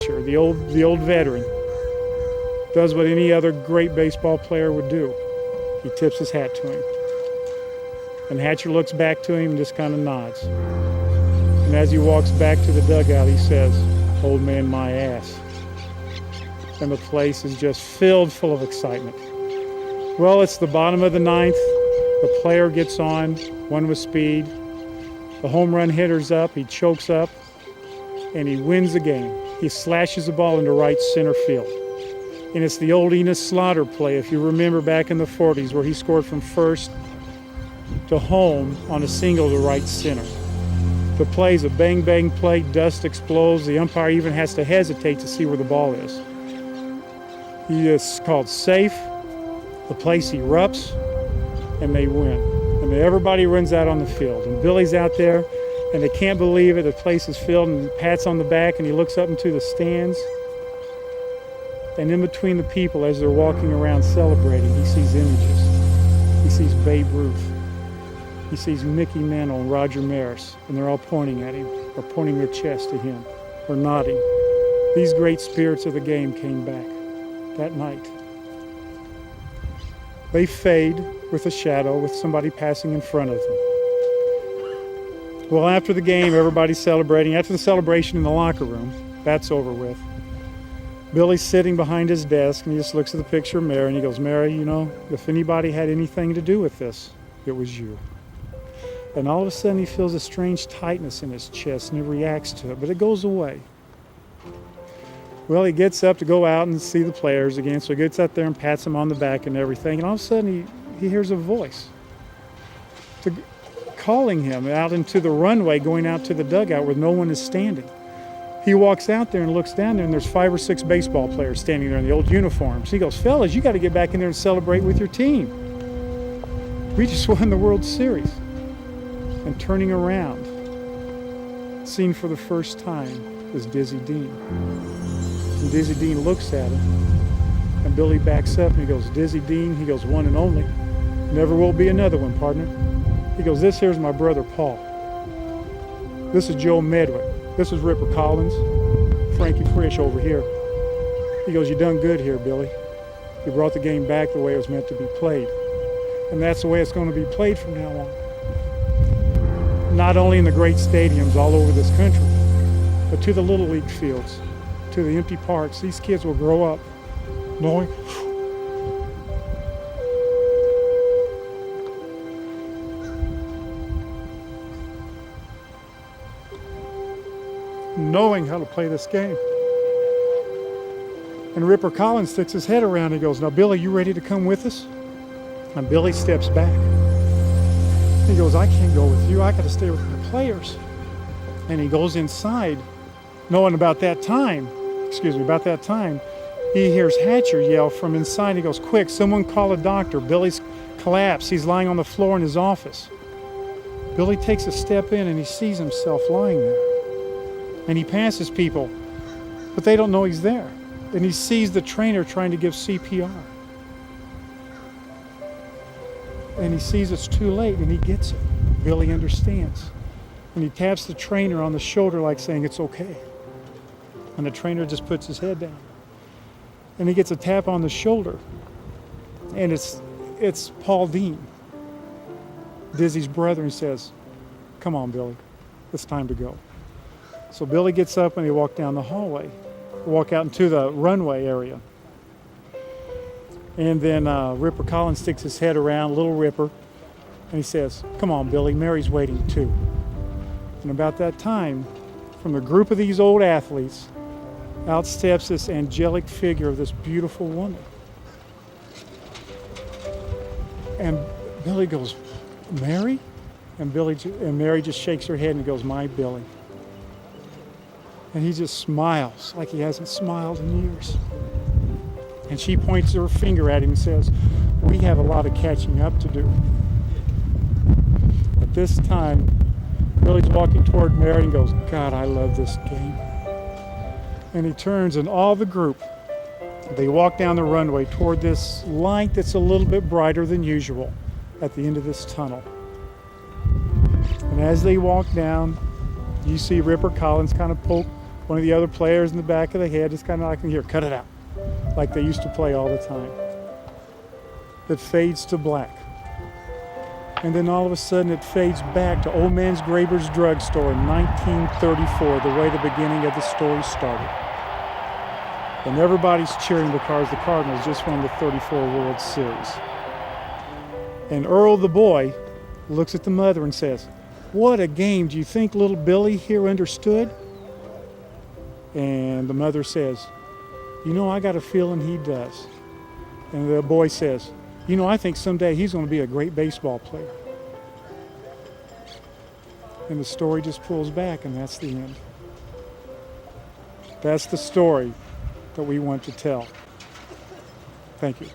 Hatcher, the old veteran, does what any other great baseball player would do. He tips his hat to him. And Hatcher looks back to him and just kind of nods. And as he walks back to the dugout, he says, "Old man, my ass." And the place is just filled full of excitement. Well, it's the bottom of the ninth. The player gets on, one with speed. The home run hitter's up, he chokes up, and he wins the game. He slashes the ball into right center field. And it's the old Enos Slaughter play, if you remember back in the 40s, where he scored from first to home on a single to right center. The play's a bang-bang play, dust explodes, the umpire even has to hesitate to see where the ball is. He is called safe, the place erupts, and they win. And everybody runs out on the field, and Billy's out there, and they can't believe it, the place is filled, and he pats on the back, and he looks up into the stands, and in between the people, as they're walking around celebrating, he sees images. He sees Babe Ruth. He sees Mickey Mantle and Roger Maris, and they're all pointing at him, or pointing their chest to him, or nodding. These great spirits of the game came back that night. They fade with a shadow, with somebody passing in front of them. Well, after the game, everybody's celebrating. After the celebration in the locker room, that's over with. Billy's sitting behind his desk, and he just looks at the picture of Mary, and he goes, "Mary, you know, if anybody had anything to do with this, it was you." And all of a sudden, he feels a strange tightness in his chest, and he reacts to it, but it goes away. Well, he gets up to go out and see the players again, so he gets up there and pats them on the back and everything, and all of a sudden, he hears a voice calling him out into the runway, going out to the dugout where no one is standing. He walks out there and looks down there, and there's 5 or 6 baseball players standing there in the old uniforms. He goes, "Fellas, you got to get back in there and celebrate with your team. We just won the World Series." And turning around, seen for the first time, is Dizzy Dean. And Dizzy Dean looks at him, and Billy backs up, and he goes, "Dizzy Dean," he goes, "one and only. Never will be another one, partner." He goes, "This here's my brother, Paul. This is Joe Medwick. This is Ripper Collins, Frankie Frisch over here." He goes, "You done good here, Billy. You brought the game back the way it was meant to be played. And that's the way it's going to be played from now on. Not only in the great stadiums all over this country, but to the Little League fields, to the empty parks. These kids will grow up knowing how to play this game." And Ripper Collins sticks his head around and he goes, "Now, Billy, you ready to come with us?" And Billy steps back. He goes, "I can't go with you. I got to stay with my players." And he goes inside, knowing about that time, he hears Hatcher yell from inside. He goes, "Quick, someone call a doctor. Billy's collapsed. He's lying on the floor in his office." Billy takes a step in and he sees himself lying there. And he passes people, but they don't know he's there. And he sees the trainer trying to give CPR. And he sees it's too late, and he gets it. Billy understands. And he taps the trainer on the shoulder like saying, "It's okay." And the trainer just puts his head down. And he gets a tap on the shoulder. And it's Paul Dean, Dizzy's brother, and says, "Come on, Billy, it's time to go." So Billy gets up and they walk down the hallway, walk out into the runway area. And then Ripper Collins sticks his head around, little Ripper, and he says, "Come on, Billy, Mary's waiting too." And about that time, from the group of these old athletes, out steps this angelic figure of this beautiful woman. And Billy goes, "Mary?" And Mary just shakes her head and goes, "My Billy." And he just smiles like he hasn't smiled in years. And she points her finger at him and says, "We have a lot of catching up to do." At this time, Billy's walking toward Mary and goes, "God, I love this game." And he turns, and all the group, they walk down the runway toward this light that's a little bit brighter than usual at the end of this tunnel. And as they walk down, you see Ripper Collins kind of One of the other players in the back of the head just kind of like, here, cut it out, like they used to play all the time. It fades to black. And then all of a sudden it fades back to Old Man's Graber's drugstore in 1934, the way the beginning of the story started. And everybody's cheering because the Cardinals just won the 34 World Series. And Earl the boy looks at the mother and says, "What a game. Do you think little Billy here understood?" And the mother says, "You know, I got a feeling he does." And the boy says, "You know, I think someday he's going to be a great baseball player." And the story just pulls back, and that's the end. That's the story that we want to tell. Thank you.